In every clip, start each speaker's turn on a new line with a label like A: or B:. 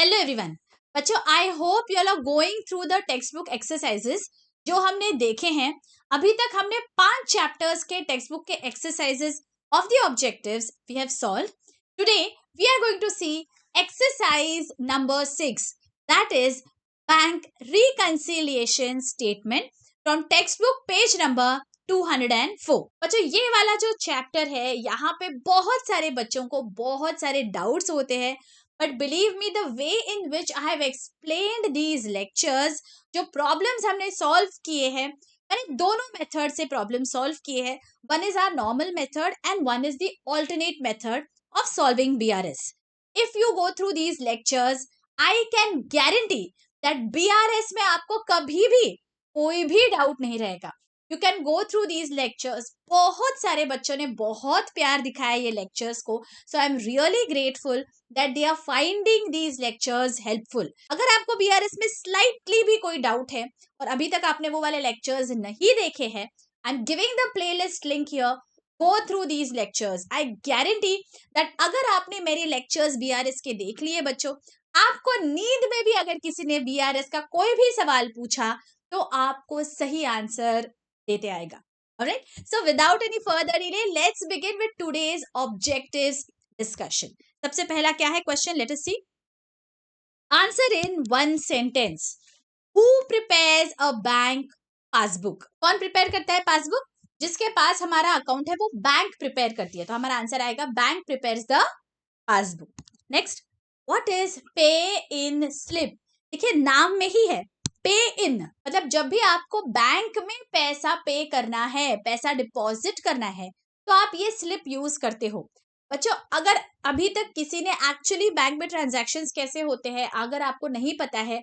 A: Hello everyone बच्चों, I hope you are going through the text book exercises जो हमने देखे हैं। अभी तक हमने 5 चैप्टर्स के टेक्स्ट बुक के exercises of the objectives we have solve. Today we are going to see exercise number 6, that is bank reconciliation statement from text book page number 204। बच्चों, ये वाला जो चैप्टर है, यहाँ पे बहुत सारे बच्चों को बहुत सारे डाउट्स होते हैं, but believe me, the way in which I have explained these lectures, जो problems हमने solve किए हैं, मैंने दोनों मेथड से प्रॉब्लम सॉल्व किए हैं। One is our normal method and one is the alternate method of solving BRS. If you go through these lectures, I can guarantee that BRS में आपको कभी भी कोई भी डाउट नहीं रहेगा। You can go through these lectures. बहुत सारे बच्चों ने बहुत प्यार दिखाया ये लेक्चर्स को, so I am really grateful that they are finding these lectures helpful. अगर आपको बीआरएस में स्लाइटली भी कोई डाउट है और अभी तक आपने वो वाले लेक्चर्स नहीं देखे हैं, I am giving the playlist link here, go through these lectures. I guarantee that अगर आपने मेरे लेक्चर्स बीआरएस के देख लिए बच्चों, आपको नींद में भी अगर किसी ने बीआरएस का कोई भी सवाल पूछा तो आपको सही आंसर देते आएगा। Alright, so without any further delay, let's begin with today's objectives discussion. सबसे पहला क्या है question? Let us see. Answer in one sentence. Who prepares a bank passbook? कौन प्रिपेयर करता है पासबुक? जिसके पास हमारा अकाउंट है वो बैंक प्रिपेयर करती है, तो हमारा आंसर आएगा bank prepares the passbook. Next, what is पे इन स्लिप? देखिए नाम में ही है पे इन, मतलब जब भी आपको बैंक में पैसा पे करना है, पैसा डिपॉजिट करना है, तो आप ये स्लिप यूज करते हो। बच्चों, अगर अभी तक किसी ने एक्चुअली बैंक में ट्रांजैक्शंस कैसे होते हैं अगर आपको नहीं पता है,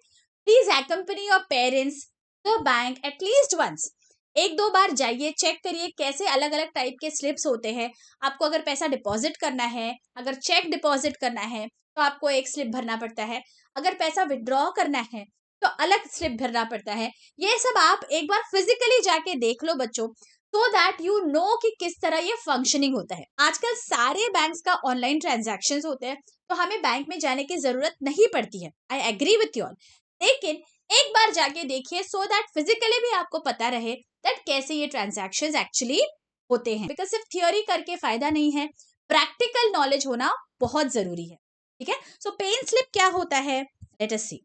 A: please accompany your parents the bank at least once. एक दो बार जाइए, चेक करिए कैसे अलग अलग टाइप के स्लिप्स होते हैं। आपको अगर पैसा डिपॉजिट करना है, अगर चेक डिपॉजिट करना है तो आपको एक स्लिप भरना पड़ता है, अगर पैसा विड्रॉ करना है तो अलग स्लिप भरना पड़ता है। ये सब आप एक बार फिजिकली जाके देख लो बच्चों, so that you know कि किस तरह ये फंक्शनिंग होता है। आजकल सारे बैंक्स का ऑनलाइन ट्रांजैक्शंस होते हैं, तो हमें बैंक में जाने की जरूरत नहीं पड़ती है। I agree with you all, लेकिन एक बार जाके देखिए सो दैट फिजिकली भी आपको पता रहे दैट कैसे ये ट्रांजैक्शंस एक्चुअली होते हैं। बिकॉज सिर्फ थियोरी करके फायदा नहीं है, प्रैक्टिकल नॉलेज होना बहुत जरूरी है। ठीक है, सो पेन स्लिप क्या होता है? Let us see.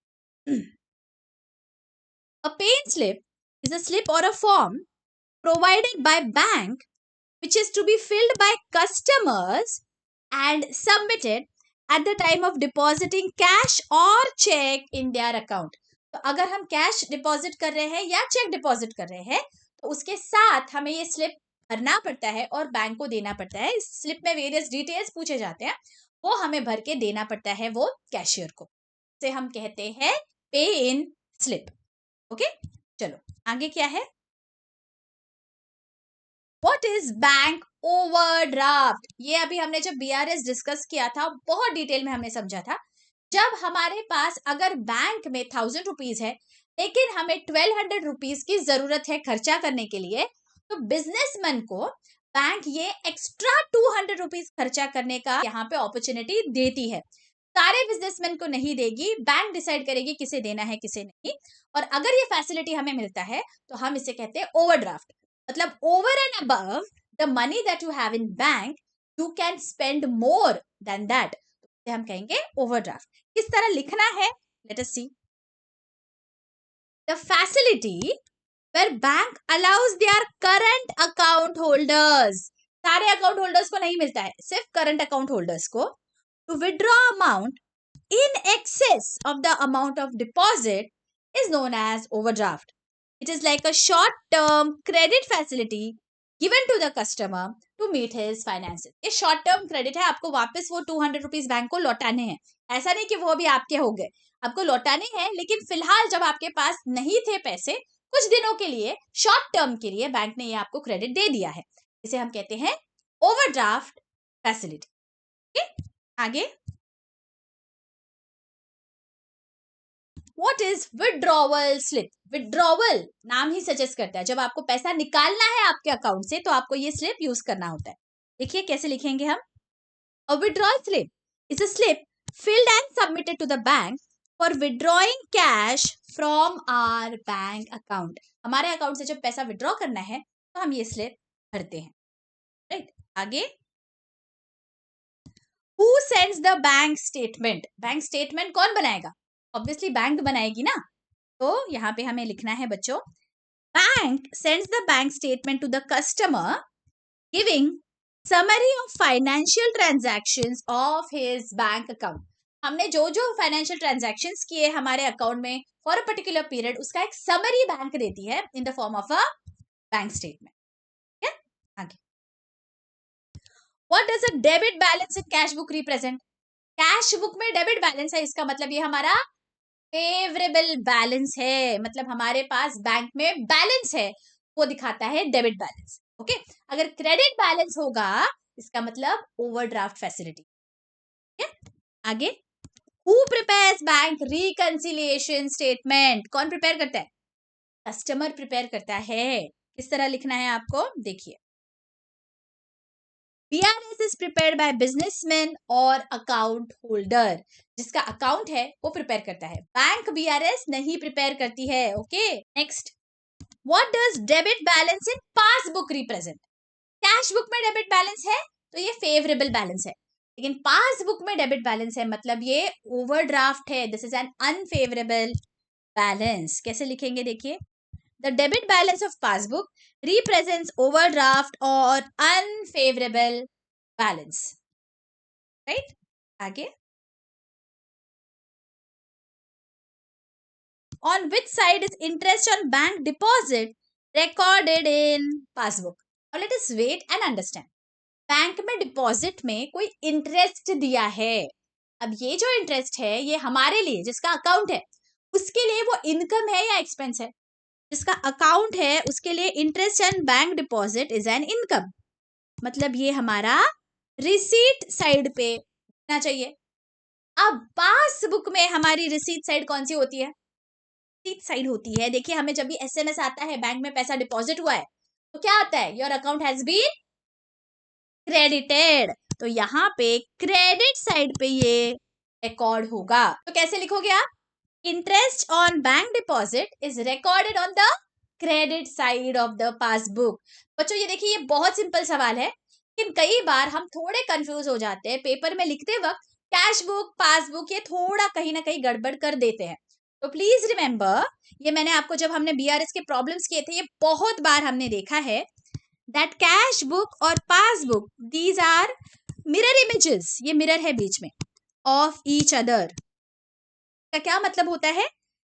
A: A pen slip is a slip और a form provided by bank which is to be filled by customers and submitted at the time of depositing cash or check in their account. तो अगर हम cash deposit कर रहे हैं या check deposit कर रहे हैं तो उसके साथ हमें ये स्लिप भरना पड़ता है और बैंक को देना पड़ता है। इस स्लिप में वेरियस डिटेल्स पूछे जाते हैं, वो हमें भर के देना पड़ता है वो कैशियर को। से हम कहते हैं पे इन स्लिप। ओके, चलो आगे क्या है? What is bank overdraft? ये अभी हमने जब बीआरएस डिस्कस किया था बहुत डिटेल में हमने समझा था। जब हमारे पास अगर बैंक में 1000 रुपीज है लेकिन हमें 1200 रुपीज की जरूरत है खर्चा करने के लिए, तो बिजनेसमैन को बैंक ये एक्स्ट्रा 200 रुपीज खर्चा करने का यहाँ पे अपॉर्चुनिटी देती है। सारे बिजनेसमैन को नहीं देगी, बैंक डिसाइड करेगी किसे देना है किसे नहीं। और अगर ये फैसिलिटी हमें मिलता है तो हम इसे कहते हैं ओवरड्राफ्ट। मतलब over and above the money that you have in bank, you can spend more than that, तो हम कहेंगे ओवरड्राफ्ट। किस तरह लिखना है? Let us see. The facility where bank allows their current account holders, सारे अकाउंट होल्डर्स को नहीं मिलता है, सिर्फ करंट अकाउंट होल्डर्स को, to withdraw amount in excess of the amount of deposit is known as overdraft. It is like a short-term credit facility given to the customer to meet his finances. ये short term credit है, आपको वापस वो 200 rupees bank को लौटाने हैं। ऐसा नहीं कि वो भी आपके हो गए, आपको लौटाने हैं, लेकिन फिलहाल जब आपके पास नहीं थे पैसे, कुछ दिनों के लिए शॉर्ट टर्म के लिए बैंक ने ये आपको क्रेडिट दे दिया है। इसे हम कहते हैं ओवरड्राफ्ट फैसिलिटी। आगे, What is withdrawal slip? Withdrawal नाम ही सजेस्ट करता है, जब आपको पैसा निकालना है आपके अकाउंट से तो आपको ये स्लिप यूज करना होता है। देखिए कैसे लिखेंगे हम। A withdrawal slip is a slip filled and submitted to the bank for withdrawing cash from our bank account. हमारे अकाउंट से जब पैसा विड्रॉ करना है तो हम ये स्लिप भरते हैं, राइट? आगे, Who sends the bank statement? Bank statement कौन बनाएगा? ऑब्वियसली बैंक बनाएगी ना. तो यहाँ पे हमें लिखना है बच्चों, bank sends the bank statement to the customer giving summary of financial transactions of his bank account. हमने जो जो फाइनेंशियल ट्रांजैक्शंस किए हमारे अकाउंट में फॉर अ पर्टिकुलर पीरियड, उसका एक समरी बैंक देती है in the form of a bank statement. ठीक है, आगे. What does a debit balance in cash book represent? Cash book में डेबिट बैलेंस है, इसका मतलब ये हमारा फेवरेबल बैलेंस है, मतलब हमारे पास बैंक में बैलेंस है, वो दिखाता है डेबिट बैलेंस. ओके, अगर क्रेडिट बैलेंस होगा इसका मतलब ओवरड्राफ्ट फैसिलिटी. आगे, who prepares bank reconciliation statement? कौन प्रिपेयर करता है? कस्टमर प्रिपेयर करता है. किस तरह लिखना है आपको, देखिए. BRS is prepared by businessman और अकाउंट होल्डर. जिसका अकाउंट है वो प्रिपेयर करता है, बैंक BRS नहीं प्रिपेयर करती है. Okay, next. What does debit balance in passbook represent? Cash book में डेबिट बैलेंस है तो ये फेवरेबल बैलेंस है, लेकिन पासबुक में डेबिट बैलेंस है मतलब ये ओवरड्राफ्ट है. This is an unfavourable balance. कैसे लिखेंगे, देखिए. The debit balance of passbook represents overdraft or unfavorable balance. Right? आगे. On which side is interest on bank deposit recorded in passbook? Now let us wait and understand. Bank में deposit में कोई interest दिया है. अब ये जो interest है ये हमारे लिए, जिसका अकाउंट है उसके लिए वो इनकम है या एक्सपेंस है? जिसका अकाउंट है उसके लिए interest and bank deposit is an income, मतलब ये हमारा रिसीट साइड पे होना चाहिए. अब पासबुक में हमारी रिसीट साइड कौन सी होती है? रिसीट साइड होती है. देखिए, हमें जब भी SMS आता है बैंक में पैसा डिपॉजिट हुआ है तो क्या आता है? Your account has been credited. तो यहाँ पे क्रेडिट साइड पे ये रिकॉर्ड होगा. तो कैसे लिखोगे आप? Interest on bank deposit is recorded on the credit side of the passbook. बच्चों ये देखिए, ये बहुत सिंपल सवाल है, लेकिन कई बार हम थोड़े कंफ्यूज हो जाते हैं पेपर में लिखते वक्त. कैश बुक, पासबुक ये थोड़ा कहीं ना कहीं गड़बड़ कर देते हैं. तो प्लीज रिमेंबर, ये मैंने आपको जब हमने BRS के प्रॉब्लम्स किए थे ये बहुत बार हमने देखा है दैट कैश बुक और passbook these are mirror images. ये मिरर है बीच में ऑफ ईच अदर. का क्या मतलब होता है?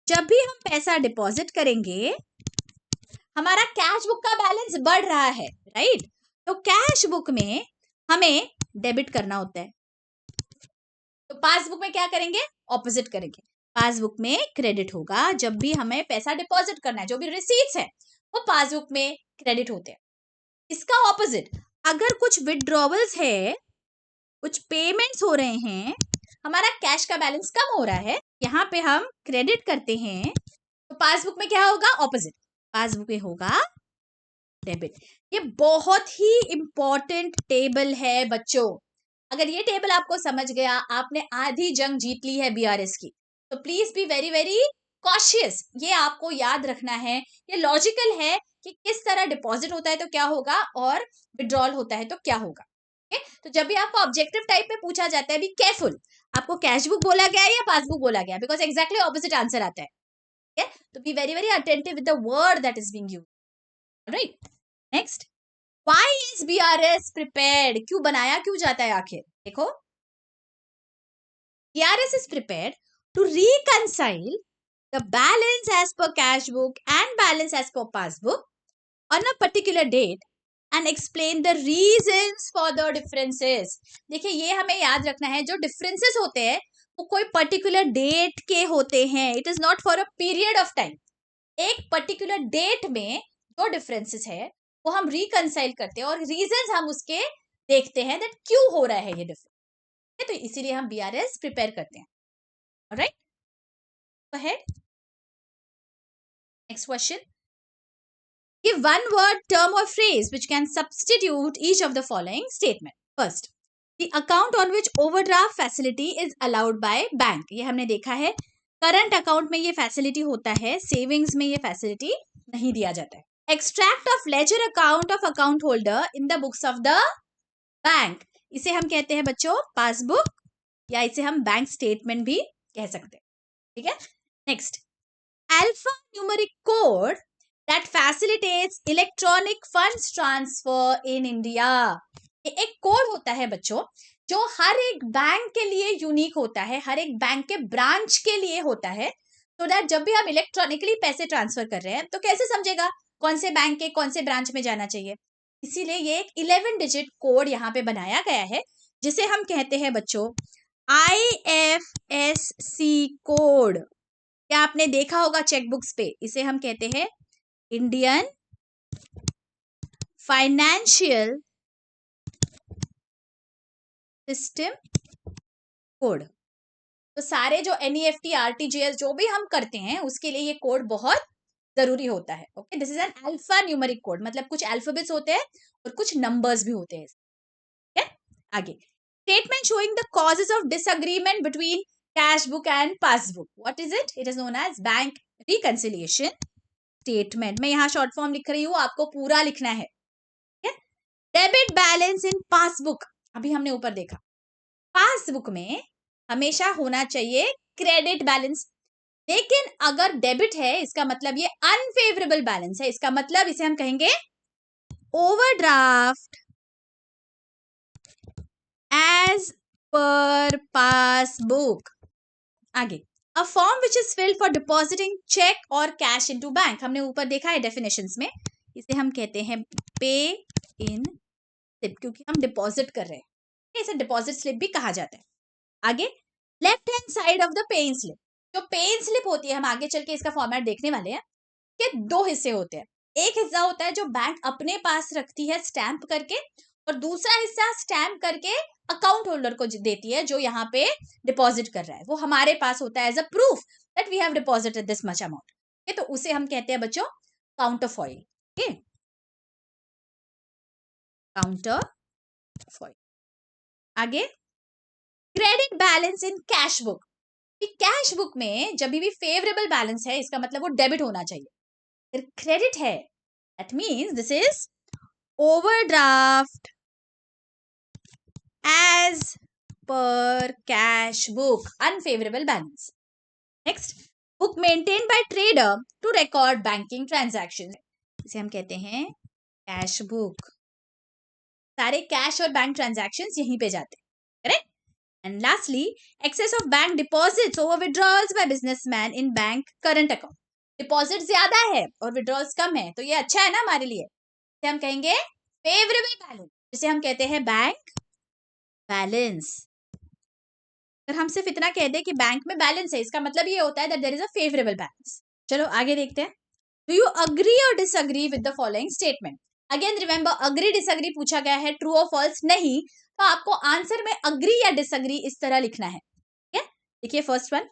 A: जब भी हम पैसा डिपॉजिट करेंगे हमारा कैश बुक का बैलेंस बढ़ रहा है, राइट? तो कैश बुक में हमें डेबिट करना होता है, तो पासबुक में क्या करेंगे? ऑपोजिट करेंगे. पासबुक में क्रेडिट होगा. जब भी हमें पैसा डिपॉजिट करना है, जो भी रिसीट्स है वो पासबुक में क्रेडिट होते हैं. इसका ऑपोजिट, अगर कुछ विड्रॉवल्स है, कुछ पेमेंट्स हो रहे हैं, हमारा कैश का बैलेंस कम हो रहा है, यहाँ पे हम क्रेडिट करते हैं, तो पासबुक में क्या होगा? ऑपोजिट. पासबुक में होगा डेबिट. ये बहुत ही इंपॉर्टेंट टेबल है बच्चों. अगर ये टेबल आपको समझ गया, आपने आधी जंग जीत ली है BRS की. तो please be very very cautious. ये आपको याद रखना है. ये लॉजिकल है कि किस तरह डिपॉजिट होता है तो क्या होगा और विड्रॉल होता है तो क्या होगा. तो जब भी आपको ऑब्जेक्टिव टाइप पे पूछा जाता है, बी केयरफुल. आपको कैश बुक बोला गया है या पासबुक बोला गया, बिकॉज एग्जैक्टली ऑपोजिट आंसर आता है. तो be very very attentive with the word that is being used. Right, next. Why is BRS prepared? क्यों बनाया क्यों जाता है आखिर? देखो, BRS is prepared to reconcile the balance as per cash book and balance as per passbook on a particular date and explain the reasons for the differences. देखिए, ये हमें याद रखना है, जो differences होते हैं वो कोई particular date के होते हैं. It is not for a period of time. एक particular date में जो differences है वो हम reconcile करते हैं और reasons हम उसके देखते हैं that क्यों हो रहा है ये difference. तो इसीलिए हम BRS प्रिपेयर करते हैं. Alright? Go ahead. Next question. Give one word, term or phrase which can substitute each of the following statement. First, the account on which overdraft facility is allowed by bank, ये हमने देखा है current account में ये facility होता है, savings में ये फैसिलिटी नहीं दिया जाता है. Extract of ledger account of account holder in the books of the bank, इसे हम कहते हैं बच्चों पासबुक, या इसे हम बैंक स्टेटमेंट भी कह सकते हैं. ठीक है. Next, alpha numeric code that facilitates electronic funds transfer in India. एक कोड होता है बच्चों जो हर एक बैंक के लिए यूनिक होता है, हर एक बैंक के ब्रांच के लिए होता है, तो दैट जब भी हम इलेक्ट्रॉनिकली पैसे ट्रांसफर कर रहे हैं तो कैसे समझेगा कौन से बैंक के कौन से ब्रांच में जाना चाहिए. इसीलिए ये एक 11 डिजिट कोड यहाँ पे बनाया गया है जिसे हम कहते हैं बच्चों IFSC कोड. क्या आपने देखा होगा चेकबुक्स पे, इसे हम कहते हैं इंडियन फाइनेंशियल सिस्टम कोड. तो सारे जो NEFT RTGS जो भी हम करते हैं उसके लिए ये कोड बहुत जरूरी होता है. Okay, this is an alpha numeric code, मतलब कुछ अल्फाबेट्स होते हैं और कुछ नंबर्स भी होते हैं. okay? आगे, statement showing the causes of disagreement between cash book and passbook. What is it? It is known as bank reconciliation statement. मैं यहाँ शॉर्ट फॉर्म लिख रही हूँ, आपको पूरा लिखना है. डेबिट बैलेंस इन पासबुक, अभी हमने ऊपर देखा पासबुक में हमेशा होना चाहिए क्रेडिट बैलेंस, लेकिन अगर डेबिट है इसका मतलब ये अनफेवरेबल बैलेंस है, इसका मतलब इसे हम कहेंगे ओवरड्राफ्ट एज पर पासबुक. आगे, a form which is filled for depositing cheque और कैश इनटू बैंक, हमने ऊपर देखा है डेफिनेशंस में, इसे हम कहते हैं पे इन स्लिप, क्योंकि हम डिपॉजिट कर रहे हैं, इसे डिपॉजिट स्लिप भी कहा जाता है. आगे, left hand side of the pay in slip, जो पे इन स्लिप होती है हम आगे चल के इसका फॉर्मेट देखने वाले हैं कि दो हिस्से होते हैं. एक हिस्सा होता है जो बैंक अपने पास रखती है स्टैंप करके, और दूसरा हिस्सा स्टैंप करके अकाउंट होल्डर को देती है जो यहाँ पे डिपॉजिट कर रहा है, वो हमारे पास होता है as a proof that we have deposited this much amount. तो उसे हम कहते हैं बच्चों काउंटर फॉइल. Counter foil. आगे, credit balance in cash book. Cash book में जब भी फेवरेबल बैलेंस है इसका मतलब वो डेबिट होना चाहिए. अगर क्रेडिट है that means this is overdraft as per cash book, unfavourable balance. Next, book maintain by trader to record banking transactions, इसे हम कहते हैं कैश बुक. सारे कैश और बैंक ट्रांजैक्शंस यहीं पे जाते हैं. Correct. And lastly, excess of bank deposits over withdrawals by businessman in bank current account. Deposit ज्यादा है और विड्रॉल्स कम है, तो ये अच्छा है ना हमारे लिए, इसे हम कहेंगे फेवरेबल बैलेंस, जिसे हम कहते हैं बैंक बैलेंस. अगर हम सिर्फ इतना कह दे कि बैंक में बैलेंस है, इसका मतलब ये होता है that there is a favourable balance. चलो आगे देखते हैं. Do you agree or disagree with the following statement. Again remember, agree disagree पूछा गया है, ट्रू और फॉल्स नहीं, तो आपको आंसर में अग्री या डिसअग्री इस तरह लिखना है. ठीक है. देखिए first one,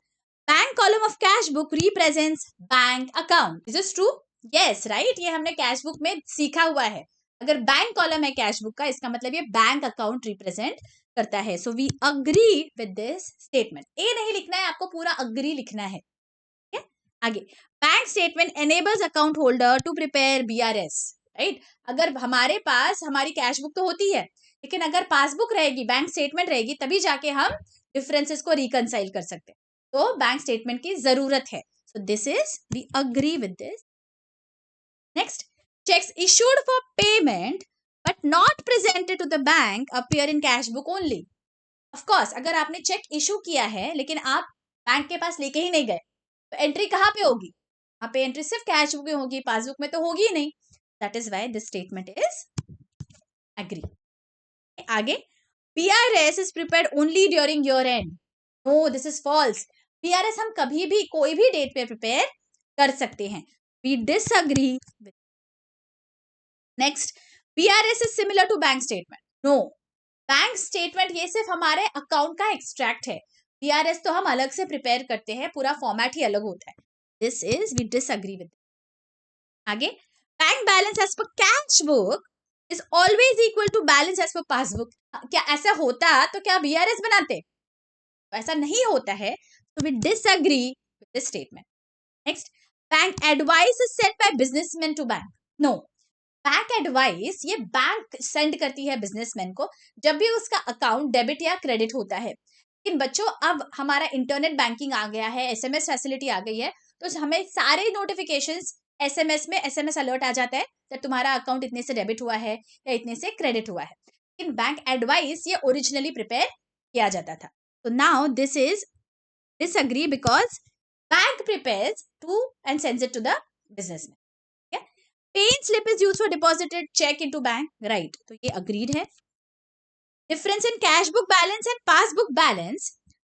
A: bank column of cash book represents bank account. Is this true? Yes, right. ये हमने कैश बुक में सीखा हुआ है. अगर बैंक कॉलम है कैश बुक का, इसका मतलब ये बैंक अकाउंट रिप्रेजेंट करता है. So we agree with this statement. A नहीं लिखना है, आपको पूरा अग्री लिखना है. ठीक है. आगे, bank statement enables account holder to prepare BRS. Right. अगर हमारे पास हमारी कैश बुक तो होती है, लेकिन अगर पासबुक रहेगी, बैंक स्टेटमेंट रहेगी, तभी जाके हम डिफरेंसेस को रिकंसाइल कर सकते हैं. तो बैंक स्टेटमेंट की जरूरत है. So this is, we agree with this. Next, cheques issued for payment but not presented to the bank appear in cash book only. Of course, अगर आपने चेक इशू किया है लेकिन आप बैंक के पास लेके ही नहीं गए, तो एंट्री कहाँ पे होगी? वहां पे एंट्री सिर्फ कैश बुक में होगी, पासबुक में तो होगी ही नहीं. That is why this statement is agree. आगे, PRS is prepared only during year end. No, this is false. PRS हम कभी भी कोई भी डेट पे प्रिपेयर कर सकते हैं. We disagree with. Next, PRS is similar to bank statement. No, bank statement ये सिर्फ हमारे अकाउंट का एक्सट्रैक्ट है. PRS तो हम अलग से प्रिपेयर करते हैं, पूरा फॉर्मेट ही अलग होता है. This is, we disagree with. आगे, bank balance as per cash book is always equal to balance as per passbook. क्या ऐसा होता तो क्या बीआरएस बनाते? ऐसा नहीं होता है, तो we disagree with this statement. Next, bank advice is sent by businessman to bank. No, bank advice ये बैंक सेंड करती है बिजनेसमैन को जब भी उसका अकाउंट डेबिट या क्रेडिट होता है। लेकिन बच्चों अब हमारा इंटरनेट बैंकिंग आ गया है, एसएमएस फैसिलिटी आ गई है, तो हमें सारे नोटिफिकेशंस एसएमएस में एसएमएस अलर्ट आ जाता है कि तुम्हारा अकाउंट इतने से डेबिट हुआ है या इतने से क्रेडिट हुआ है। लेकिन बैंक एडवाइस ये ओरिजिनली प्रिपेयर किया जाता था। तो now this is disagree because bank prepares to and sends it to the businessman. Okay? Paying slip is used for deposited check into bank. Right. तो ये agreed है. Difference in cash book balance and passbook balance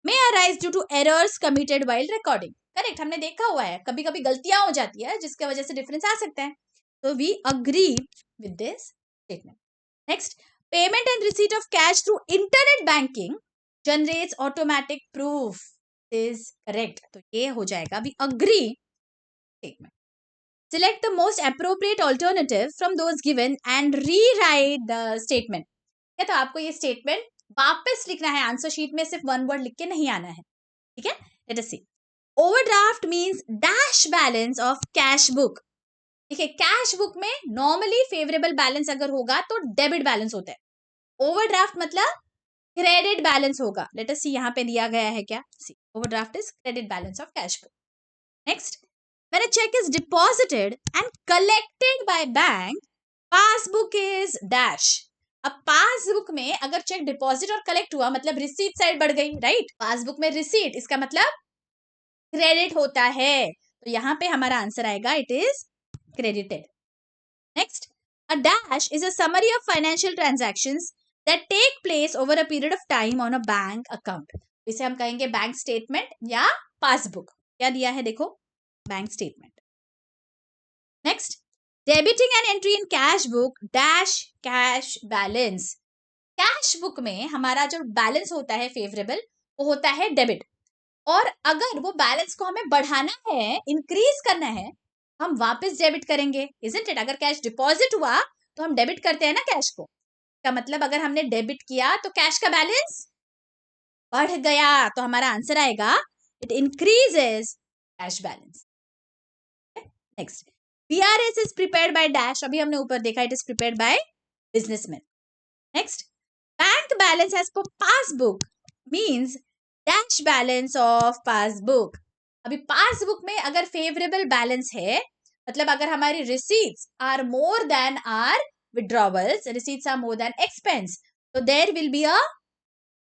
A: may arise due to errors committed while recording. Correct. हमने देखा हुआ है, कभी कभी गलतियां हो जाती है जिसके वजह से डिफरेंस आ सकता है. So we agree with this statement. Next, payment and receipt of cash through internet banking generates automatic proof. Is correct. तो ये हो जाएगा we agree statement. Select the most appropriate alternative from those given and rewrite the statement. क्या तो आपको ये statement वापस लिखना है, आंसर शीट में सिर्फ वन वर्ड लिख के नहीं आना है. ठीक है, let us see. Overdraft means dash balance of cash book. ठीक है, कैश बुक में नॉर्मली फेवरेबल बैलेंस अगर होगा तो डेबिट बैलेंस होता है. ओवरड्राफ्ट मतलब क्रेडिट बैलेंस होगा. लेट अस सी यहाँ पे दिया गया है क्या. See, overdraft is credit balance of cash book. Next, when a cheque is deposited and collected by bank, passbook is dash. अब पासबुक में अगर चेक डिपॉजिट और कलेक्ट हुआ मतलब रिसीट साइड बढ़ गई, राइट. पासबुक में रिसीट, इसका मतलब क्रेडिट होता है, तो यहाँ पे हमारा आंसर आएगा it is credited. Next, a dash is a summary of financial transactions that take place over a period of time on a bank account. इसे हम कहेंगे बैंक स्टेटमेंट या पासबुक. क्या दिया है देखो, bank statement. Next, debiting an entry in cash book dash cash balance. Cash book में हमारा जो बैलेंस होता है फेवरेबल वो होता है डेबिट, और अगर वो बैलेंस को हमें बढ़ाना है, इंक्रीज करना है, हम वापस डेबिट करेंगे. Isn't it? अगर कैश डिपॉजिट हुआ तो हम डेबिट करते हैं ना कैश को. का मतलब अगर हमने डेबिट किया तो कैश का बैलेंस बढ़ गया, तो हमारा आंसर आएगा it increases cash balance. Next, BRS is prepared by dash. अभी हमने ऊपर देखा it is prepared by businessman. Next, bank balance as per passbook means dash balance of passbook. अभी पासबुक में अगर फेवरेबल बैलेंस है मतलब अगर हमारी receipts are more than are withdrawals, receipts are more than expense, so there will be a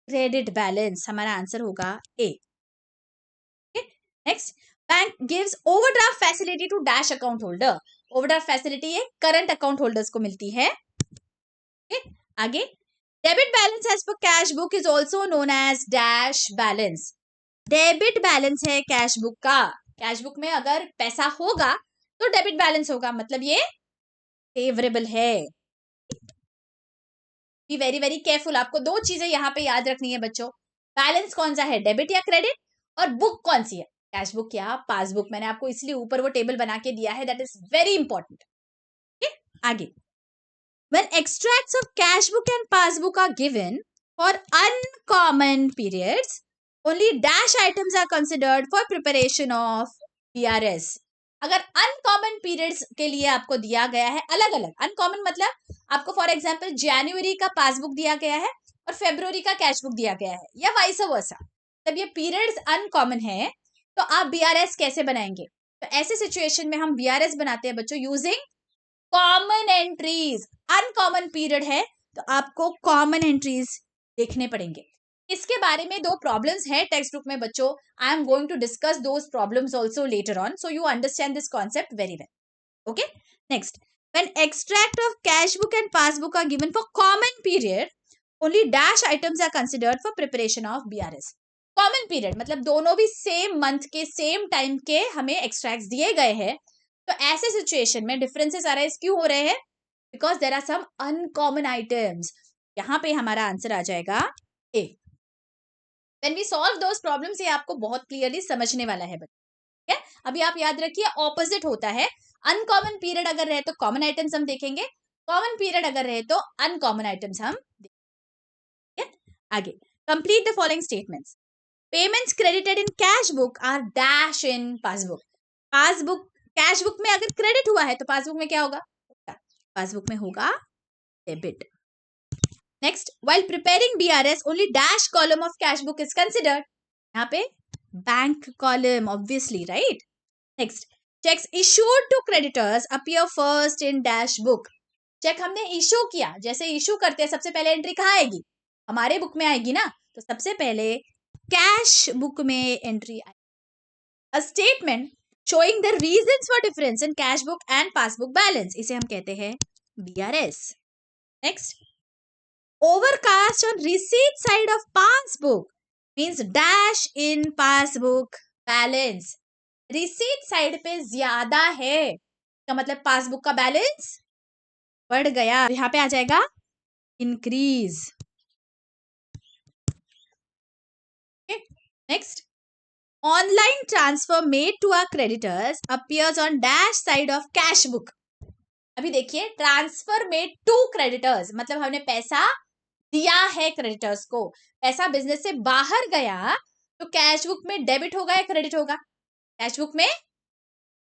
A: credit balance. हमारा answer होगा A. Okay? Next, bank gives overdraft facility to dash account holder. Overdraft facility ये current account holders को मिलती है. Okay? आगे, debit balance as per cash book is also known as dash balance. Debit balance है cash book का. Cash book में अगर पैसा होगा तो debit balance होगा, मतलब ये फेवरेबल है. Be very very careful. आपको दो चीजें यहाँ पे याद रखनी है बच्चों. बैलेंस कौन सा है, डेबिट या क्रेडिट, और बुक कौन सी है, कैश बुक या पासबुक. मैंने आपको इसलिए ऊपर वो टेबल बना के दिया है, दैट इज वेरी इंपॉर्टेंट. आगे, when extracts of cash book and passbook are given for uncommon periods, only dash items are considered for preparation of BRS. अगर अनकॉमन पीरियड्स के लिए आपको दिया गया है अलग अलग, अनकॉमन मतलब आपको फॉर एग्जांपल जनवरी का पासबुक दिया गया है और फरवरी का कैश बुक दिया गया है या वाइस वर्सा, तब ये पीरियड्स अनकॉमन है, तो आप बीआरएस कैसे बनाएंगे. तो ऐसे सिचुएशन में हम बीआरएस बनाते हैं बच्चों using common entries. Uncommon period है तो आपको कॉमन एंट्रीज देखने पड़ेंगे. इसके बारे में दो प्रॉब्लम्स है टेक्स्ट बुक में बच्चों. I am going to discuss those problems also later on, so you understand this concept very well. Okay, next, when extract of cash book and passbook are given for common period, only dash items are considered for preparation of BRS. Common period मतलब दोनों भी same month के same time के हमें extracts दिए गए हैं, तो ऐसे सिचुएशन में डिफरेंसेस अराइज क्यों हो रहे हैं, because there are some uncommon items. यहाँ पे हमारा आंसर आ जाएगा ए. When we solve those problems, ये आपको बहुत क्लियरली समझने वाला है बच्चे. अभी आप याद रखिए ऑपोजिट होता है. अनकॉमन पीरियड अगर रहे तो कॉमन आइटम्स हम देखेंगे, कॉमन पीरियड अगर रहे तो अनकॉमन आइटम्स हम देखेंगे। आगे, complete the following statements. Payments credited in cash book are dash in passbook. Passbook, cash book में अगर क्रेडिट हुआ है तो पासबुक में क्या होगा? पासबुक में होगा debit. Next, while preparing BRS only dash column of cash book is considered. यहाँ पे bank column obviously, right. Next, cheques issued to creditors appear first in dash book. Cheque हमने इशू किया, जैसे इशू करते हैं सबसे पहले एंट्री कहाँ आएगी? हमारे बुक में आएगी ना, तो सबसे पहले कैश बुक में एंट्री आएगी। A statement showing the reasons for difference in cash book and passbook balance, इसे हम कहते हैं BRS। Next, overcast on receipt side of passbook means dash in passbook balance. receipt side पे ज्यादा है, इसका मतलब पासबुक का बैलेंस बढ़ गया, यहाँ पे आ जाएगा increase. Next, online transfer made to our creditors appears on dash side of cash book. अभी देखिए, ट्रांसफर मेड टू क्रेडिटर्स मतलब हमने पैसा दिया है क्रेडिटर्स को, पैसा बिजनेस से बाहर गया तो कैश बुक में डेबिट होगा या क्रेडिट होगा? कैश बुक में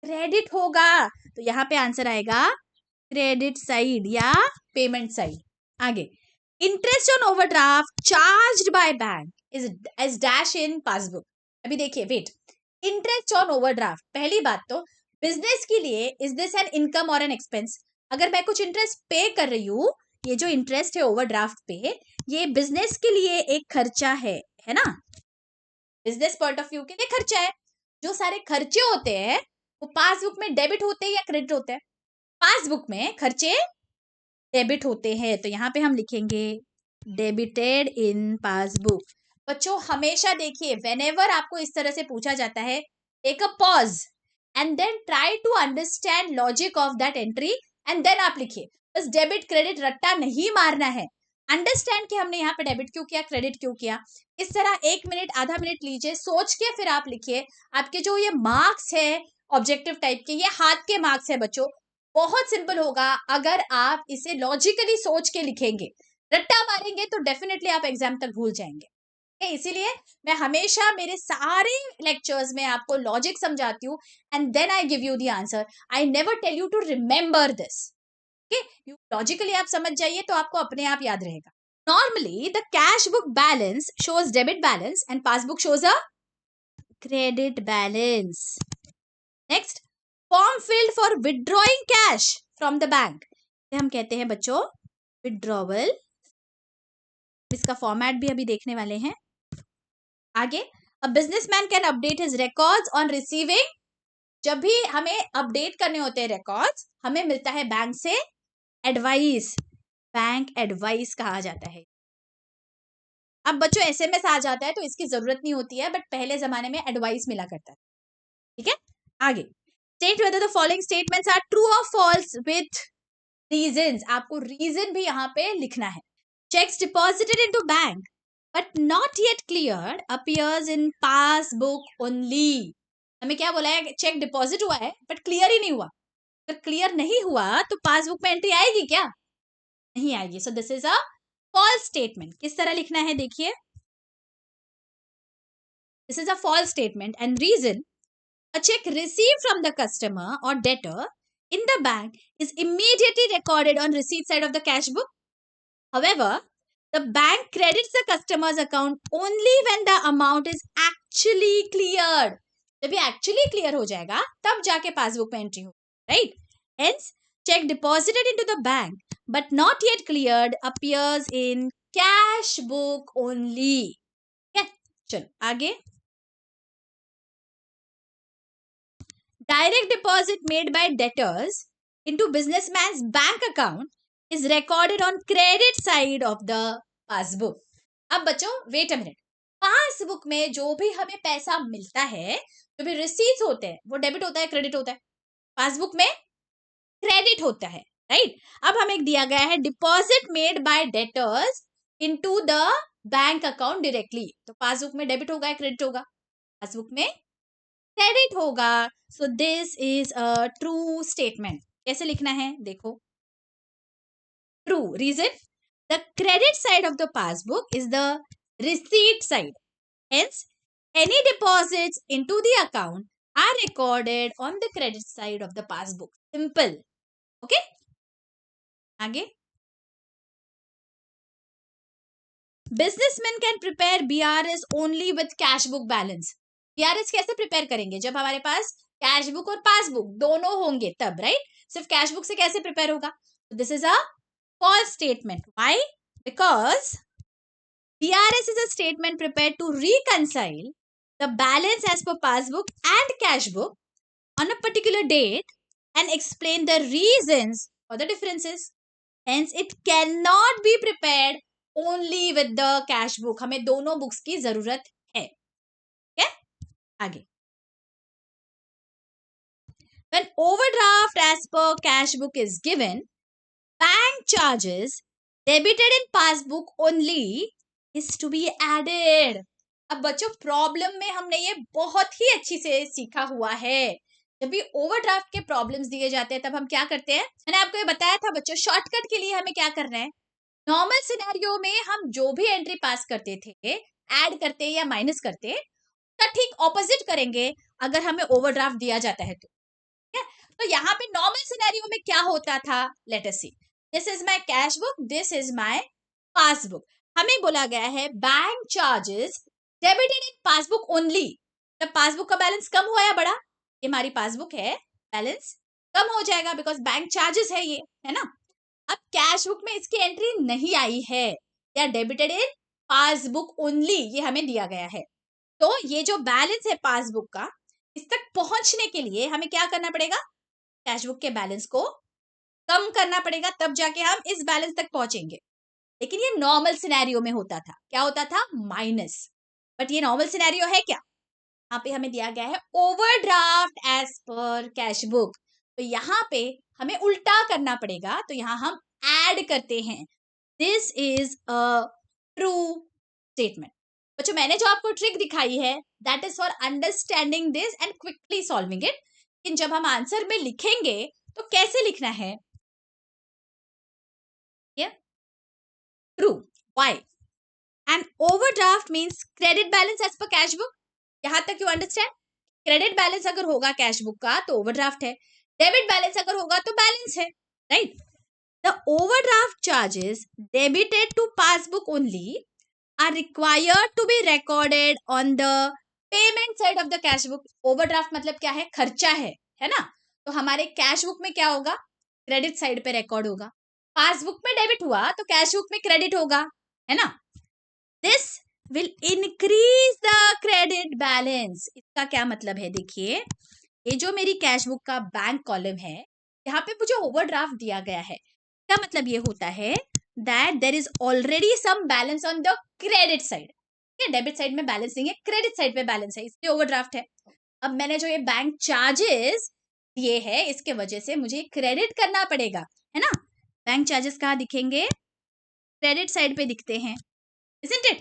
A: क्रेडिट होगा, तो यहाँ पे आंसर आएगा क्रेडिट साइड या पेमेंट साइड। आगे, interest on overdraft charged by bank is dash in passbook. अभी देखिए, वेट, इंटरेस्ट ऑन ओवरड्राफ्ट, पहली बात तो बिजनेस के लिए इज दिस एन इनकम और एन एक्सपेंस? अगर मैं कुछ इंटरेस्ट पे कर रही हूँ, ये जो इंटरेस्ट है ओवरड्राफ्ट पे, ये बिजनेस के लिए एक खर्चा है ना, बिजनेस पॉइंट ऑफ व्यू के लिए खर्चा है। जो सारे खर्चे होते हैं वो पासबुक में डेबिट होते हैं या क्रेडिट होते हैं? पासबुक में खर्चे डेबिट होते हैं, तो यहाँ पे हम लिखेंगे डेबिटेड इन पासबुक। बच्चों हमेशा देखिए, व्हेनेवर आपको इस तरह से पूछा जाता है, take a pause and then try to understand logic of that entry and then आप लिखिए। बस डेबिट क्रेडिट रट्टा नहीं मारना है, अंडरस्टैंड कि हमने यहाँ पे डेबिट क्यों किया, क्रेडिट क्यों किया। इस तरह 1 मिनट आधा मिनट लीजिए, सोच के फिर आप लिखिए। आपके जो ये मार्क्स है ऑब्जेक्टिव टाइप के, ये हाथ के मार्क्स है बच्चों, बहुत सिंपल होगा अगर आप इसे लॉजिकली सोच के लिखेंगे। रट्टा मारेंगे तो डेफिनेटली आप एग्जाम तक भूल जाएंगे। इसीलिए मैं हमेशा मेरे सारे लेक्चर्स में आपको लॉजिक समझाती हूँ and then I give you the answer. I never tell you to remember this. Okay, logically आप समझ जाइए तो आपको अपने आप याद रहेगा। Normally the cash book balance shows debit balance and passbook shows a credit balance. Next, form filled for withdrawing cash from the bank, हम कहते हैं बच्चों विड्रॉवल। इसका फॉर्मेट भी अभी देखने वाले हैं। आगे, a businessman can update his records on receiving, जब भी हमें अपडेट करने होते हैं रिकॉर्ड्स, हमें मिलता है बैंक से एडवाइस, बैंक एडवाइस कहा जाता है। अब बच्चों SMS आ जाता है तो इसकी जरूरत नहीं होती है, बट पहले जमाने में एडवाइस मिला करता है। ठीक है, आगे, state whether the following statements are true or false with reasons. आपको रीजन भी यहाँ पे लिखना है। Cheques deposited into bank but not yet cleared appears in passbook only. हमें क्या बोला है? चेक डिपॉजिट हुआ है बट क्लियर ही नहीं हुआ। अगर क्लियर नहीं हुआ तो पासबुक में एंट्री आएगी क्या? नहीं आएगी। So this is a false statement. किस तरह लिखना है देखिए, this is a false statement and reason, a check received from the customer or debtor in the bank is immediately recorded on receipt side of the cash book. However, the bank credits the customer's account only when the amount is actually cleared. जब ये actually clear हो जाएगा तब जाके passbook में entry होगी, right? Hence, check deposited into the bank but not yet cleared appears in cash book only. Okay? चलो आगे, direct deposit made by debtors into businessman's bank account is recorded on credit side of the passbook. अब बच्चों wait a minute, passbook में जो भी हमें पैसा मिलता है, जो भी रिसीट्स होते हैं, वो डेबिट होता है क्रेडिट होता है? पासबुक में क्रेडिट होता है, राइट? अब हमें दिया गया है deposit made by debtors into the bank account directly, तो पासबुक में डेबिट होगा या क्रेडिट होगा? पासबुक में क्रेडिट होगा। सो this is a true statement. कैसे लिखना है देखो, True. Reason? The credit side of the passbook is the receipt side. Hence, any deposits into the account are recorded on the credit side of the passbook. Simple. Okay? आगे. Businessmen can prepare BRS only with cash book balance. BRS कैसे prepare करेंगे? जब हमारे पास cash book और passbook दोनों होंगे तब, right? सिर्फ कैश बुक से कैसे प्रिपेयर होगा? This is a false statement. Why? Because BRS is a statement prepared to reconcile the balance as per passbook and cash book on a particular date and explain the reasons for the differences. Hence, it cannot be prepared only with the cash book. हमें दोनों books की जरूरत है. Okay? आगे. When overdraft as per cash book is given, bank charges debited in passbook only is to be added. अब बच्चों problem में हमने ये बहुत ही अच्छी से सीखा हुआ है. जब भी ओवरड्राफ्ट के प्रॉब्लम्स दिए जाते हैं तब हम क्या करते हैं? मैंने आपको ये बताया था बच्चों, शॉर्टकट के लिए हमें क्या करना है? नॉर्मल सिनेरियो में हम जो भी एंट्री पास करते थे, ऐड करते या माइनस करते, तो ठीक ऑपोजिट करेंगे अगर हमें ओवरड्राफ्ट दिया जाता है तो. तो यहाँ पे नॉर्मल सिनेरियो में क्या होता था? Let us see. This is my cash book, this is my passbook. हमें बोला गया है bank charges debited in passbook only. तब पासबुक का बैलेंस कम हुआ या बढ़ा? ये हमारी पासबुक है, बैलेंस कम हो जाएगा बिकॉज बैंक चार्जेस है ये, है ना. अब कैश बुक में इसकी एंट्री नहीं आई है, या डेबिटेड इन पासबुक ओनली ये हमें दिया गया है. तो ये जो बैलेंस है पासबुक का, इस तक पहुंचने के लिए हमें क्या करना पड़ेगा? कैश बुक के बैलेंस को कम करना पड़ेगा, तब जाके हम इस बैलेंस तक पहुंचेंगे. लेकिन ये नॉर्मल सिनेरियो में होता था. क्या होता था? माइनस. बट ये नॉर्मल सिनेरियो है क्या? यहाँ पे हमें दिया गया है overdraft as per cash book. तो यहाँ पे हमें उल्टा करना पड़ेगा. तो यहाँ हम ऐड करते हैं. This is a true statement. बच्चों मैंने जो आपको ट्रिक दिखाई है that is for understanding this and quickly solving it. लेकिन जब हम आंसर में लिखेंगे तो कैसे लिखना है? True. Why? An overdraft means credit balance as per cash book. यहां तक you understand? क्रेडिट बैलेंस अगर होगा कैश बुक का तो ओवरड्राफ्ट है. डेबिट बैलेंस अगर होगा तो बैलेंस है, right? The overdraft charges debited to passbook only are required to be recorded on the payment side of the cash book. Overdraft मतलब क्या है? खर्चा है ना. तो हमारे कैश बुक में क्या होगा? क्रेडिट साइड पे रिकॉर्ड होगा. पासबुक में डेबिट हुआ तो कैश बुक में क्रेडिट होगा, है ना. This will increase the credit balance. इसका क्या मतलब है? देखिए, ये जो मेरी कैश बुक का बैंक कॉलम है, यहाँ पे मुझे ओवरड्राफ्ट दिया गया है. क्या मतलब ये होता है? That there is already some balance on the credit side. Debit side में बैलेंस नहीं है, क्रेडिट साइड पे बैलेंस है, इसलिए ओवरड्राफ्ट है. अब मैंने जो ये बैंक चार्जेस दिए है इसके वजह से मुझे क्रेडिट करना पड़ेगा, है ना. बैंक चार्जेस कहाँ दिखेंगे? क्रेडिट साइड पे दिखते हैं, isn't it?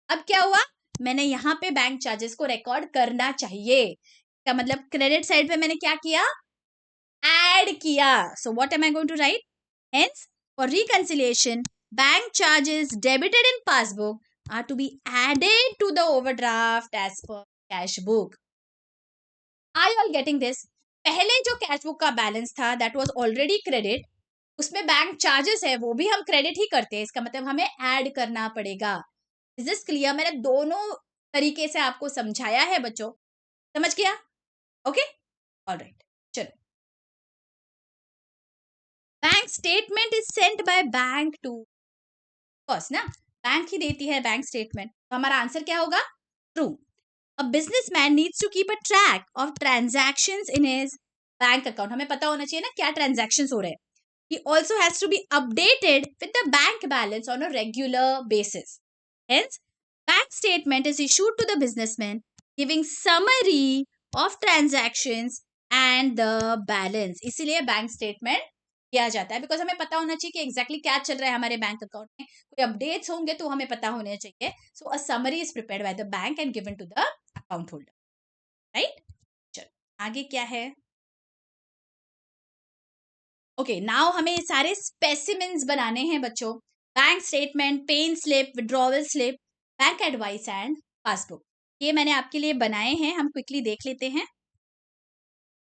A: अब क्या हुआ? मैंने यहाँ पे बैंक चार्जेस को रिकॉर्ड करना चाहिए. क्या मतलब? क्रेडिट साइड पे मैंने क्या किया? ऐड किया. So what am I going to write? Hence for reconciliation bank charges debited in passbook are to be added to the overdraft as per cash book. Are you all getting this? पहले जो cash book का balance था that was already credit, उसमें bank charges है वो भी हम credit ही करते हैं. इसका मतलब हमें ऐड करना पड़ेगा. Is this clear? मैंने दोनों तरीके से आपको समझाया है बच्चों. समझ गया? Okay, alright. चलो. Bank statement is sent by bank to first ना. बैंक ही देती है बैंक स्टेटमेंट. तो हमारा आंसर क्या होगा? True. A businessman needs to keep a track of transactions in his bank account. हमें पता होना चाहिए ना क्या ट्रांजैक्शंस हो रहे हैं. He also has to be updated with the bank balance on a regular basis. Hence, bank statement is issued to the businessman giving summary of transactions and the balance. इसीलिए बैंक स्टेटमेंट किया जाता है because हमें पता होना चाहिए कि exactly क्या चल रहा है हमारे बैंक अकाउंट में. कोई अपडेट्स होंगे तो हमें पता होने चाहिए. So a summary is prepared by the bank and given to the account holder, right. चलो आगे क्या है? ओके, नाउ हमें ये सारे स्पेसिमेंस बनाने हैं बच्चों। Bank statement, pay in slip, withdrawal slip, bank advice and passbook, ये मैंने आपके लिए बनाए हैं, हम क्विकली देख लेते हैं।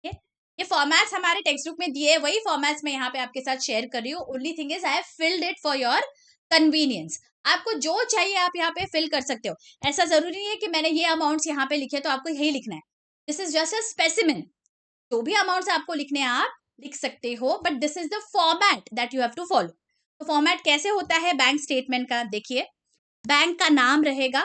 A: ये फॉर्मेट्स हमारे टेक्स्ट बुक में दिए, वही फॉर्मेट्स मैं यहाँ पे आपके साथ शेयर कर रही हूँ। Only thing is I have filled it for your convenience. आपको जो चाहिए आप यहाँ पे फिल कर सकते हो। ऐसा जरूरी नहीं है कि मैंने ये अमाउंट्स यहाँ पे लिखे तो आपको यही लिखना है। This is just a specimen. जो भी अमाउंट्स आपको लिखने हैं आप लिख सकते हो, but this is the format that you have to follow. तो फॉर्मेट कैसे होता है बैंक स्टेटमेंट का, देखिए बैंक का नाम रहेगा,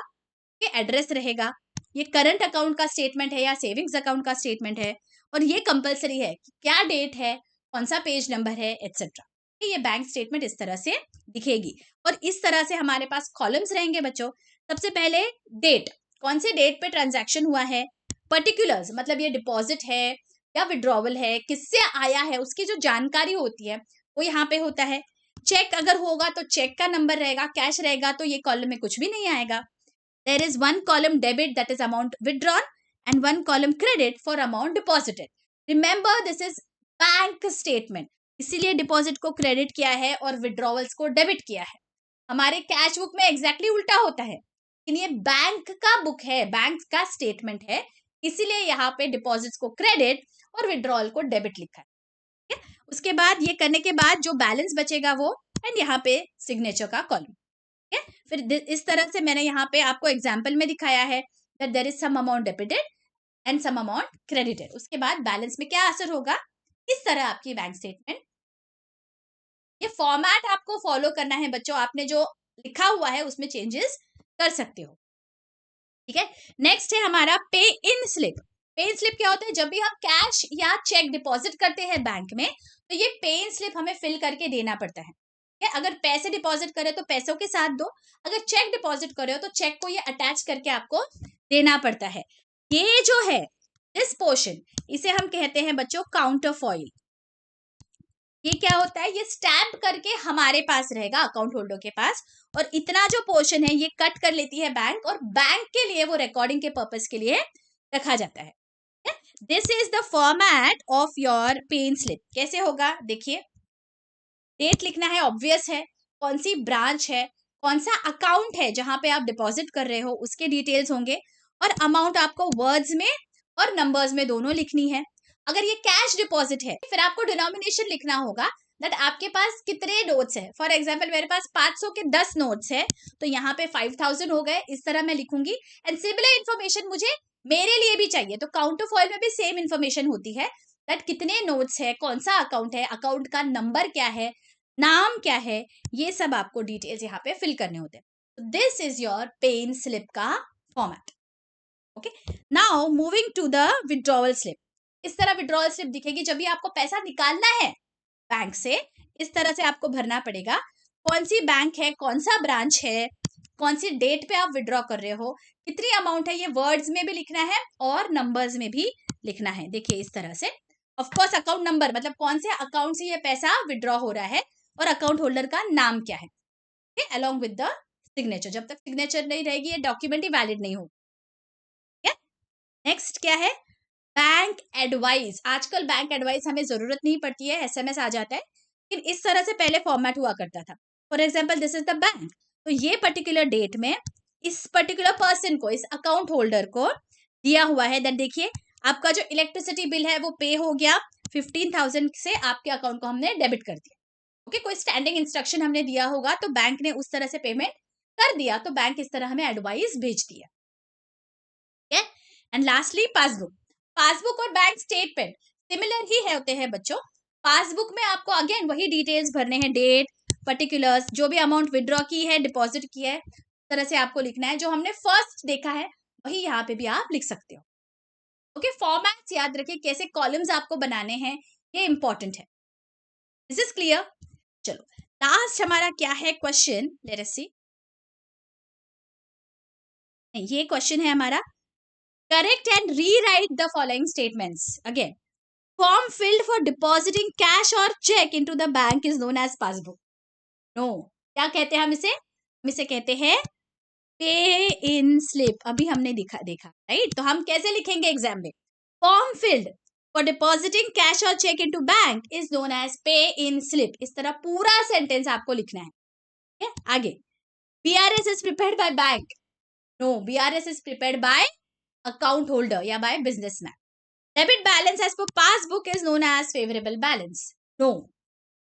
A: ये एड्रेस रहेगा, ये करंट अकाउंट का स्टेटमेंट है या सेविंग्स अकाउंट का स्टेटमेंट है, और ये कंपलसरी है कि क्या डेट है, कौन सा पेज नंबर है, एटसेट्रा। ये बैंक स्टेटमेंट इस तरह से दिखेगी। और इस तरह से हमारे पास कॉलम्स रहेंगे बच्चों। सबसे पहले डेट, कौन से डेट पे ट्रांजैक्शन हुआ है, पर्टिकुलर्स मतलब ये डिपॉजिट है या विड्रॉवल है, किससे आया है, उसकी जो जानकारी होती है वो यहाँ पे होता है। चेक अगर होगा तो चेक का नंबर रहेगा, कैश रहेगा तो ये कॉलम में कुछ भी नहीं आएगा। There is one column debit, that is amount withdrawn, and one column credit for amount deposited. Remember, this is bank statement. इसीलिए डिपॉजिट को क्रेडिट किया है और विड्रॉवल्स को डेबिट किया है। हमारे कैश बुक में एग्जैक्टली उल्टा होता है, लेकिन ये बैंक का बुक है, बैंक का स्टेटमेंट है, इसीलिए यहाँ पे डिपॉजिट्स को क्रेडिट और विड्रॉवल को डेबिट लिखा है। ठीक है, उसके बाद ये करने के बाद जो बैलेंस बचेगा वो, एंड यहाँ पे सिग्नेचर का कॉलम। फिर इस तरह से मैंने यहाँ पे आपको एग्जाम्पल में दिखाया है that there is some amount debited and some amount credited. उसके बाद बैलेंस में क्या असर होगा, इस तरह आपकी बैंक स्टेटमेंट। ये फॉर्मेट आपको फॉलो करना है बच्चों, आपने जो लिखा हुआ है उसमें चेंजेस कर सकते हो। ठीक है, नेक्स्ट है हमारा पे इन स्लिप। पे इन स्लिप क्या होता है, जब भी हम कैश या चेक डिपॉजिट करते हैं बैंक में तो ये पे इन स्लिप हमें फिल करके देना पड़ता है। अगर पैसे डिपॉजिट करे तो पैसों के साथ दो, अगर चेक डिपॉजिट करे हो तो चेक को ये अटैच करके आपको देना पड़ता है। ये जो है दिस पोर्शन, इसे हम कहते हैं बच्चों काउंटर फॉइल। ये क्या होता है, ये स्टैम्प करके हमारे पास रहेगा अकाउंट होल्डर के पास, और इतना जो पोर्शन है ये कट कर लेती है बैंक, और बैंक के लिए वो रिकॉर्डिंग के पर्पस के लिए रखा जाता है। This is the format of your pay in slip. कैसे होगा देखिए, डेट लिखना है, ऑब्वियस है, कौन सी ब्रांच है, कौन सा अकाउंट है जहां पे आप डिपॉजिट कर रहे हो उसके डिटेल्स होंगे, और अमाउंट आपको वर्ड्स में और नंबर्स में दोनों लिखनी है। अगर ये कैश डिपॉजिट है फिर आपको डिनोमिनेशन लिखना होगा, दैट आपके पास कितने नोट्स है। फॉर एग्जाम्पल मेरे पास 500 के 10 नोट्स है तो यहाँ पे 5000 हो गए, इस तरह मैं लिखूंगी। एंड सिमिलर इन्फॉर्मेशन मुझे मेरे लिए भी चाहिए, तो काउंटर फॉइल में भी सेम इन्फॉर्मेशन होती है, दैट कितने नोट्स है, कौन सा अकाउंट है, अकाउंट का नंबर क्या है, नाम क्या है, ये सब आपको डिटेल्स यहाँ पे फिल करने होते हैं। This is your pay in slip का format. Okay, now moving to the withdrawal slip. इस तरह विड्रॉवल स्लिप दिखेगी जब भी आपको पैसा निकालना है बैंक से, इस तरह से आपको भरना पड़ेगा। कौन सी बैंक है, कौन सा ब्रांच है, कौन सी डेट पे आप विड्रॉ कर रहे हो, कितनी अमाउंट है, ये वर्ड्स में भी लिखना है और नंबर्स में भी लिखना है। देखिए इस तरह से, ऑफ कोर्स अकाउंट नंबर मतलब कौन से अकाउंट से ये पैसा विड्रॉ हो रहा है, और अकाउंट होल्डर का नाम क्या है, अलॉन्ग विद द सिग्नेचर। जब तक सिग्नेचर नहीं रहेगी ये डॉक्यूमेंट ही वैलिड नहीं होगा। नेक्स्ट क्या है, बैंक एडवाइस। आजकल बैंक एडवाइस हमें जरूरत नहीं पड़ती है, एसएमएस आ जाता है, लेकिन इस तरह से पहले फॉर्मेट हुआ करता था। For example this is the bank, तो ये पर्टिकुलर डेट में इस पर्टिकुलर पर्सन को, इस अकाउंट होल्डर को दिया हुआ है दैट देखिए आपका जो इलेक्ट्रिसिटी बिल है वो पे हो गया, 15,000 से आपके अकाउंट को हमने डेबिट कर दिया। ओके, कोई स्टैंडिंग इंस्ट्रक्शन हमने दिया होगा तो बैंक ने उस तरह से पेमेंट कर दिया, तो बैंक इस तरह हमें एडवाइस भेज दिया। And lastly passbook. पासबुक और बैंक स्टेटमेंट सिमिलर ही होते हैं बच्चों। पासबुक में आपको अगेन वही डिटेल्स भरने हैं, डेट, पर्टिकुलर्स, जो भी अमाउंट विड्रॉ की है, डिपॉजिट की है, तरह से आपको लिखना है। जो हमने फर्स्ट देखा है वही यहाँ पे भी आप लिख सकते हो। ओके, फॉर्मेट्स याद रखिए, कैसे कॉलम्स आपको बनाने हैं, ये इंपॉर्टेंट है। This is clear. चलो लास्ट हमारा क्या है क्वेश्चन, लेट अस सी। ये क्वेश्चन है हमारा, correct and rewrite the following statements again. Form filled for depositing cash और cheque into the bank is known as passbook. No, क्या कहते हैं हम इसे कहते हैं पे इन स्लिप। अभी हमने देखा राइट, तो हम कैसे लिखेंगे एग्जाम में, form filled for depositing cash और cheque into bank is known as pay in slip. इस तरह पूरा सेंटेंस आपको लिखना है, ठीक है। आगे, BRS is prepared by bank. No, BRS is prepared by account holder या by businessman. Debit balance as per passbook is known as favourable balance. No,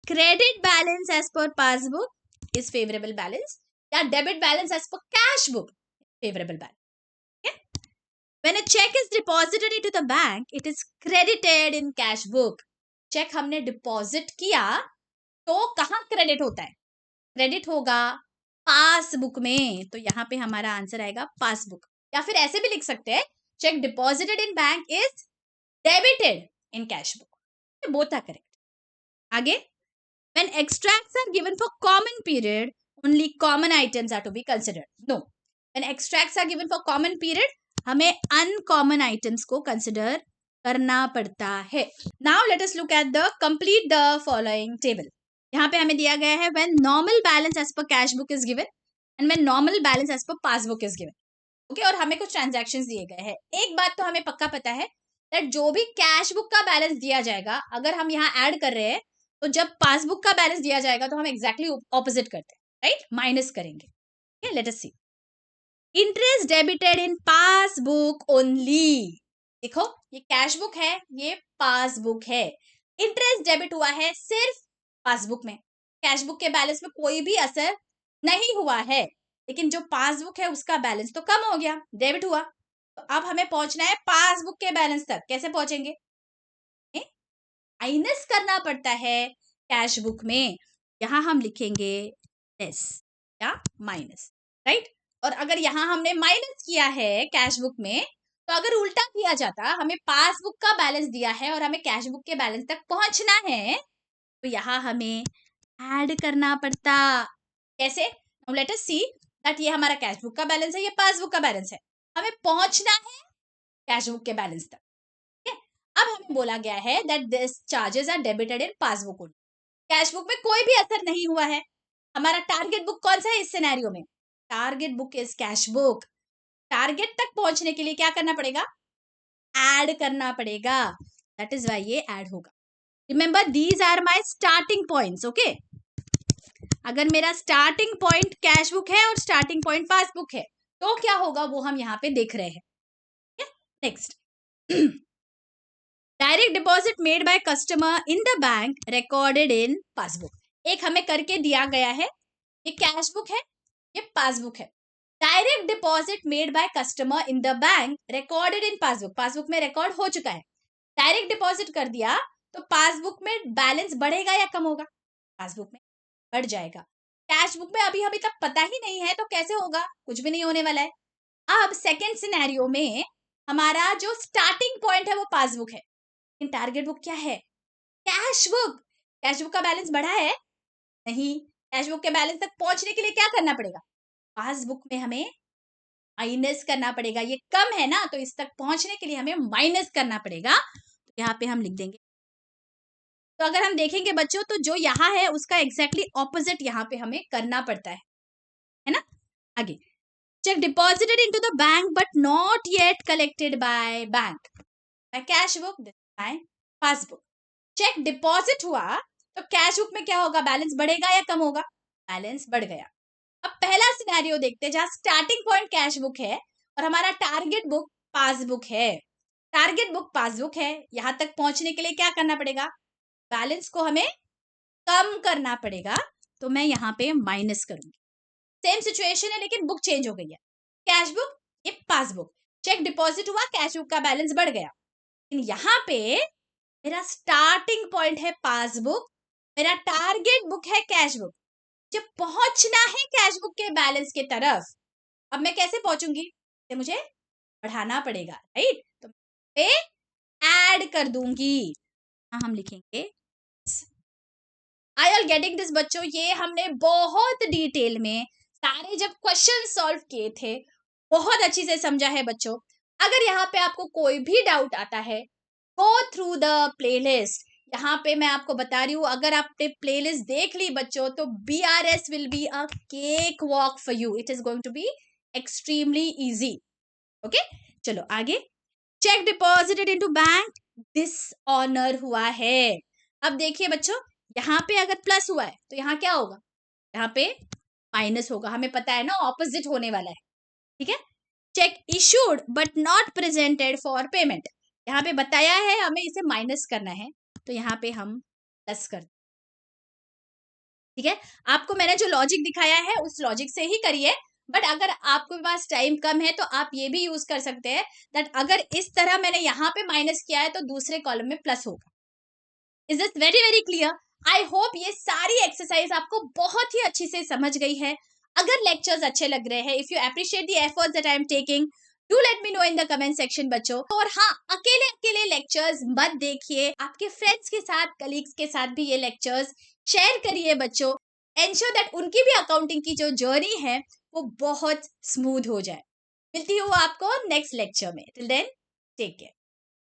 A: credit balance as per passbook is favourable balance, या debit balance as per cash book favourable balance. When a check is deposited into the bank, it is credited in cash book. Cheque हमने deposit किया तो कहाँ credit होता है? Credit होगा passbook में। तो यहाँ पे हमारा आंसर आएगा पासबुक। या फिर ऐसे भी लिख सकते हैं, cheque deposited in bank is debited in cash book. Both are correct. आगे, when extracts are given for common period, only common items are to be considered. No, when extracts are given for common period, हमें uncommon items को consider करना पड़ता है। Now let us look at the complete the following table. यहाँ पे हमें दिया गया है when normal balance as per cash book is given and when normal balance as per passbook is given. Okay, और हमें कुछ ट्रांजैक्शंस दिए गए हैं। एक बात तो हमें पक्का पता है दैट जो भी कैश बुक का बैलेंस दिया जाएगा, अगर हम यहाँ ऐड कर रहे हैं तो जब पासबुक का बैलेंस दिया जाएगा तो हम एग्जैक्टली ऑपोजिट करते हैं, राइट, माइनस करेंगे। Let us see, interest debited in passbook only. देखो, ये कैश बुक है, ये पासबुक है। इंटरेस्ट डेबिट हुआ है सिर्फ पासबुक में, कैश बुक के बैलेंस में कोई भी असर नहीं हुआ है। लेकिन जो पासबुक है उसका बैलेंस तो कम हो गया, डेबिट हुआ। तो अब हमें पहुंचना है पासबुक के बैलेंस तक। कैसे पहुंचेंगे? माइनस करना पड़ता है कैश बुक में। यहां हम लिखेंगे लेस या माइनस, राइट। और अगर यहां हमने माइनस किया है कैश बुक में, तो अगर उल्टा किया जाता, हमें पासबुक का बैलेंस दिया है और हमें कैश बुक के बैलेंस तक पहुंचना है, तो यहां हमें ऐड करना पड़ता। कैसे? Now let us see that ये हमारा कैश बुक का बैलेंस है, ये पासबुक का बैलेंस है। हमें पहुंचना है कैश बुक के बैलेंस तक। ठीक है, अब हमें बोला गया है that this charges are debited in passbook. Cash book में कोई भी असर नहीं हुआ है। हमारा टारगेट बुक कौन सा है इस सिनेरियो में? Target book is cash book. Target तक पहुंचने के लिए क्या करना पड़ेगा? ऐड करना पड़ेगा। दैट इज व्हाई ये ऐड होगा। Remember, these are my starting points. Okay, अगर मेरा स्टार्टिंग पॉइंट कैश बुक है और स्टार्टिंग पॉइंट पासबुक है, तो क्या होगा वो हम यहाँ पे देख रहे हैं। Next, direct deposit made by customer in the bank recorded in passbook. एक हमें करके दिया गया है, ये कैश बुक है, ये पासबुक है। Direct deposit made by customer in the bank recorded in passbook. Passbook में रिकॉर्ड हो चुका है। डायरेक्ट डिपॉजिट कर दिया तो पासबुक में बैलेंस बढ़ेगा या कम होगा? पासबुक में बढ़ जाएगा। कैश बुक में अभी तक पता ही नहीं है, तो कैसे होगा? कुछ भी नहीं होने वाला है। अब सेकेंड सिनेरियो में हमारा जो स्टार्टिंग पॉइंट है वो पासबुक है, लेकिन टारगेट बुक क्या है? Cash book. कैश बुक का बैलेंस बढ़ा है? नहीं। कैश बुक के बैलेंस तक पहुंचने के लिए क्या करना पड़ेगा? पासबुक में हमें माइनस करना पड़ेगा। ये कम है ना, तो इस तक पहुंचने के लिए हमें माइनस करना पड़ेगा। तो यहाँ पे हम लिख देंगे। तो अगर हम देखेंगे बच्चों, तो जो यहाँ है उसका एग्जैक्टली ऑपोजिट यहाँ पे हमें करना पड़ता है ना। आगे, cheque deposited into the bank but not yet collected by bank, by cash book, by passbook. Cheque deposit हुआ तो कैश बुक में क्या होगा? बैलेंस बढ़ेगा या कम होगा? बैलेंस बढ़ गया। अब पहला सिनेरियो देखते हैं, जहां स्टार्टिंग पॉइंट कैश बुक है और हमारा टारगेट बुक पासबुक है। टारगेट बुक पासबुक है, यहां तक पहुंचने के लिए क्या करना पड़ेगा? बैलेंस को हमें कम करना पड़ेगा। तो मैं यहाँ पे माइनस करूंगी। सेम सिचुएशन है, लेकिन बुक चेंज हो गई है। कैश बुक, ये पासबुक। चेक डिपॉजिट हुआ, कैश बुक का बैलेंस बढ़ गया। लेकिन यहाँ पे मेरा स्टार्टिंग पॉइंट है पासबुक, मेरा टारगेट बुक है कैश बुक। जब पहुंचना है कैश बुक के बैलेंस के तरफ, अब मैं कैसे पहुंचूंगी? तो मुझे बढ़ाना पड़ेगा, राइट। तो पे ऐड कर दूंगी। हम लिखेंगे आई आर गेटिंग दिस। बच्चों, ये हमने बहुत डिटेल में सारे जब क्वेश्चन सॉल्व किए थे, बहुत अच्छी से समझा है बच्चों। अगर यहाँ पे आपको कोई भी डाउट आता है, गो थ्रू द प्लेलिस्ट। यहाँ पे मैं आपको बता रही हूँ, अगर आपने प्लेलिस्ट देख ली बच्चों, तो BRS will be a cake walk for you. It is going to be extremely easy. Okay, चलो आगे। Cheque deposited into bank dishonour हुआ है। अब देखिए बच्चों, यहाँ पे अगर प्लस हुआ है तो यहाँ क्या होगा, यहाँ पे माइनस होगा, हमें पता है ना ऑपोजिट होने वाला है, ठीक है। Check issued but not presented for payment, यहाँ पे बताया है हमें इसे माइनस करना है, तो यहाँ पे हम प्लस कर, ठीक है। आपको मैंने जो लॉजिक दिखाया है उस लॉजिक से ही करिए, बट अगर आपके पास टाइम कम है तो आप ये भी यूज कर सकते हैं दैट अगर इस तरह मैंने यहाँ पे माइनस किया है तो दूसरे कॉलम में प्लस होगा। Is this very very clear? I hope ये सारी एक्सरसाइज आपको बहुत ही अच्छी से समझ गई है। अगर लेक्चर्स अच्छे लग रहे हैं, if you appreciate the efforts that I am taking, do let me know in the comment section बच्चों। और हाँ, अकेले अकेले लेक्चर्स मत देखिए, आपके फ्रेंड्स के साथ, कलीग्स के साथ भी ये लेक्चर्स शेयर करिए बच्चों। एंश्योर दैट उनकी भी अकाउंटिंग की जो जर्नी है वो बहुत स्मूथ हो जाए। मिलती हूँ आपको नेक्स्ट लेक्चर में। Till then take care.